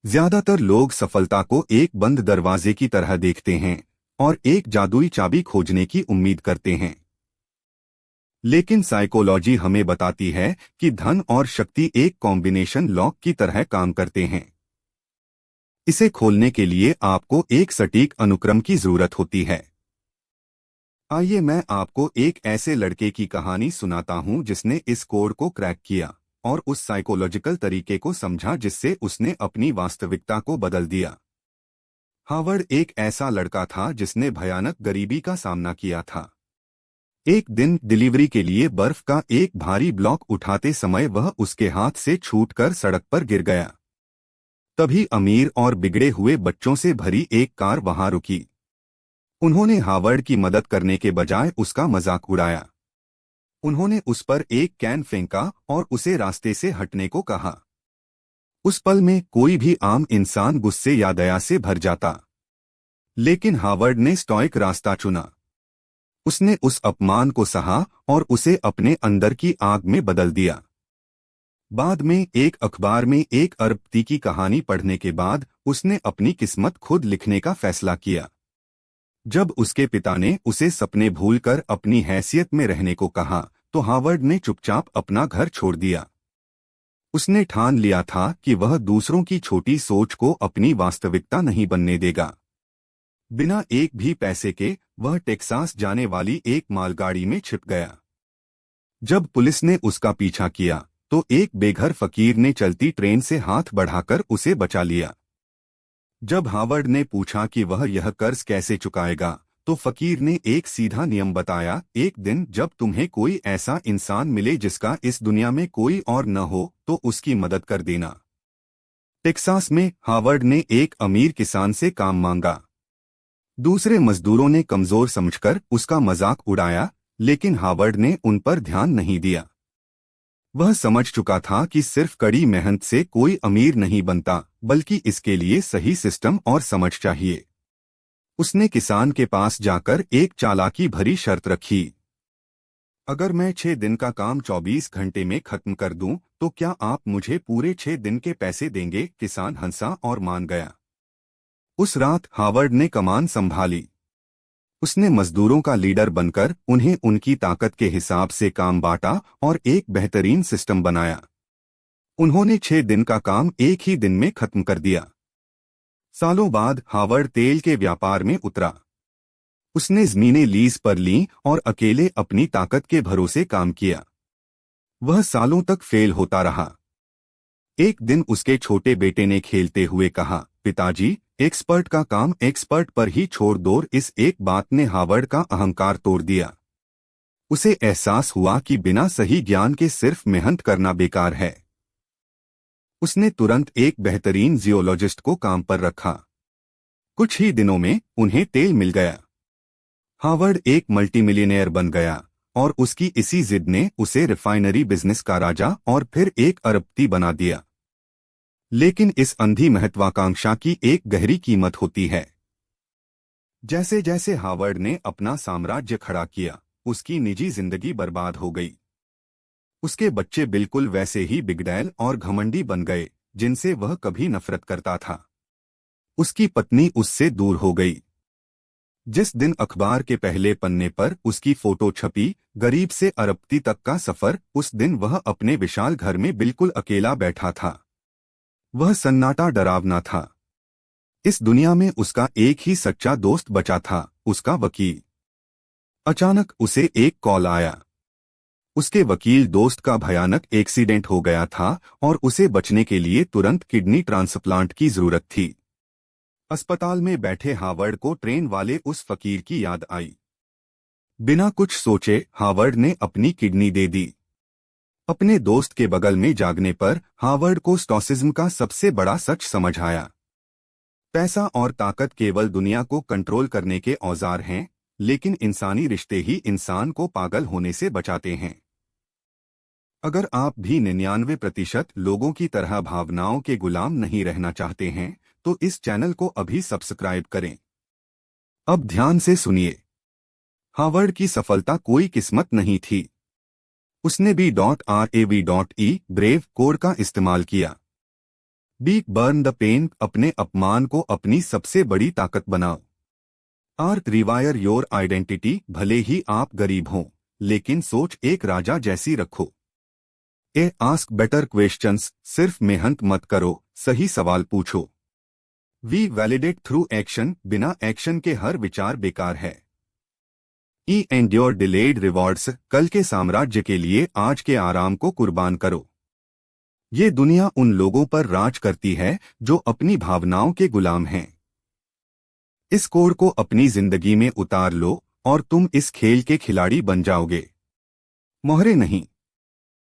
ज्यादातर लोग सफलता को एक बंद दरवाजे की तरह देखते हैं और एक जादुई चाबी खोजने की उम्मीद करते हैं। लेकिन साइकोलॉजी हमें बताती है कि धन और शक्ति एक कॉम्बिनेशन लॉक की तरह काम करते हैं। इसे खोलने के लिए आपको एक सटीक अनुक्रम की जरूरत होती है। आइए मैं आपको एक ऐसे लड़के की कहानी सुनाता हूं जिसने इस कोड को क्रैक किया और उस साइकोलॉजिकल तरीके को समझा जिससे उसने अपनी वास्तविकता को बदल दिया। हावर्ड एक ऐसा लड़का था जिसने भयानक गरीबी का सामना किया था। एक दिन डिलीवरी के लिए बर्फ का एक भारी ब्लॉक उठाते समय वह उसके हाथ से छूटकर सड़क पर गिर गया। तभी अमीर और बिगड़े हुए बच्चों से भरी एक कार वहां रुकी। उन्होंने हावर्ड की मदद करने के बजाय उसका मजाक उड़ाया। उन्होंने उस पर एक कैन फेंका और उसे रास्ते से हटने को कहा। उस पल में कोई भी आम इंसान गुस्से या दया से भर जाता, लेकिन हावर्ड ने स्टॉइक रास्ता चुना। उसने उस अपमान को सहा और उसे अपने अंदर की आग में बदल दिया। बाद में एक अखबार में एक अरबपति की कहानी पढ़ने के बाद उसने अपनी किस्मत खुद लिखने का फैसला किया। जब उसके पिता ने उसे सपने भूलकर अपनी हैसियत में रहने को कहा तो हावर्ड ने चुपचाप अपना घर छोड़ दिया। उसने ठान लिया था कि वह दूसरों की छोटी सोच को अपनी वास्तविकता नहीं बनने देगा। बिना एक भी पैसे के वह टेक्सास जाने वाली एक मालगाड़ी में छिप गया। जब पुलिस ने उसका पीछा किया तो एक बेघर फकीर ने चलती ट्रेन से हाथ बढ़ाकर उसे बचा लिया। जब हावर्ड ने पूछा कि वह यह कर्ज कैसे चुकाएगा तो फकीर ने एक सीधा नियम बताया, एक दिन जब तुम्हें कोई ऐसा इंसान मिले जिसका इस दुनिया में कोई और न हो तो उसकी मदद कर देना। टेक्सास में हावर्ड ने एक अमीर किसान से काम मांगा। दूसरे मजदूरों ने कमजोर समझकर उसका मजाक उड़ाया, लेकिन हावर्ड ने उन पर ध्यान नहीं दिया। वह समझ चुका था कि सिर्फ कड़ी मेहनत से कोई अमीर नहीं बनता, बल्कि इसके लिए सही सिस्टम और समझ चाहिए। उसने किसान के पास जाकर एक चालाकी भरी शर्त रखी। अगर मैं 6 दिन का काम 24 घंटे में खत्म कर दूं, तो क्या आप मुझे पूरे 6 दिन के पैसे देंगे? किसान हंसा और मान गया। उस रात हावर्ड ने कमान संभाली। उसने मजदूरों का लीडर बनकर उन्हें उनकी ताकत के हिसाब से काम बांटा और एक बेहतरीन सिस्टम बनाया। उन्होंने 6 दिन का काम एक ही दिन में खत्म कर दिया। सालों बाद हावर्ड तेल के व्यापार में उतरा। उसने जमीनें लीज पर लीं और अकेले अपनी ताकत के भरोसे काम किया। वह सालों तक फेल होता रहा। एक दिन उसके छोटे बेटे ने खेलते हुए कहा, पिताजी, एक्सपर्ट का काम एक्सपर्ट पर ही छोड़ दो। इस एक बात ने हावर्ड का अहंकार तोड़ दिया। उसे एहसास हुआ कि बिना सही ज्ञान के सिर्फ मेहनत करना बेकार है। उसने तुरंत एक बेहतरीन जियोलॉजिस्ट को काम पर रखा। कुछ ही दिनों में उन्हें तेल मिल गया। हावर्ड एक मल्टीमिलियनेयर बन गया और उसकी इसी जिद ने उसे रिफाइनरी बिजनेस का राजा और फिर एक अरबपति बना दिया। लेकिन इस अंधी महत्वाकांक्षा की एक गहरी कीमत होती है। जैसे जैसे हावर्ड ने अपना साम्राज्य खड़ा किया, उसकी निजी जिंदगी बर्बाद हो गई। उसके बच्चे बिल्कुल वैसे ही बिगड़ैल और घमंडी बन गए जिनसे वह कभी नफरत करता था। उसकी पत्नी उससे दूर हो गई। जिस दिन अखबार के पहले पन्ने पर उसकी फोटो छपी, गरीब से अरबपति तक का सफर, उस दिन वह अपने विशाल घर में बिल्कुल अकेला बैठा था। वह सन्नाटा डरावना था। इस दुनिया में उसका एक ही सच्चा दोस्त बचा था, उसका वकील। अचानक उसे एक कॉल आया। उसके वकील दोस्त का भयानक एक्सीडेंट हो गया था और उसे बचने के लिए तुरंत किडनी ट्रांसप्लांट की जरूरत थी। अस्पताल में बैठे हावर्ड को ट्रेन वाले उस फकीर की याद आई। बिना कुछ सोचे हावर्ड ने अपनी किडनी दे दी। अपने दोस्त के बगल में जागने पर हावर्ड को स्टोइसिज्म का सबसे बड़ा सच समझ आया। पैसा और ताकत केवल दुनिया को कंट्रोल करने के औजार हैं, लेकिन इंसानी रिश्ते ही इंसान को पागल होने से बचाते हैं। अगर आप भी 99% लोगों की तरह भावनाओं के गुलाम नहीं रहना चाहते हैं, तो इस चैनल को अभी सब्सक्राइब करें। अब ध्यान से सुनिए। हावर्ड की सफलता कोई किस्मत नहीं थी। उसने B.RAV.E ब्रेव कोड का इस्तेमाल किया। बी बर्न द पेन, अपने अपमान को अपनी सबसे बड़ी ताकत बनाओ। आर्थ रिवायर योर आइडेंटिटी, भले ही आप गरीब हों लेकिन सोच एक राजा जैसी रखो। ए आस्क बेटर क्वेश्चंस, सिर्फ मेहनत मत करो, सही सवाल पूछो। वी वैलिडेट थ्रू एक्शन, बिना एक्शन के हर विचार बेकार है। ई एंड्योर डिलेड रिवॉर्ड्स, कल के साम्राज्य के लिए आज के आराम को कुर्बान करो। ये दुनिया उन लोगों पर राज करती है जो अपनी भावनाओं के गुलाम हैं। इस कोड को अपनी जिंदगी में उतार लो और तुम इस खेल के खिलाड़ी बन जाओगे। मोहरे नहीं।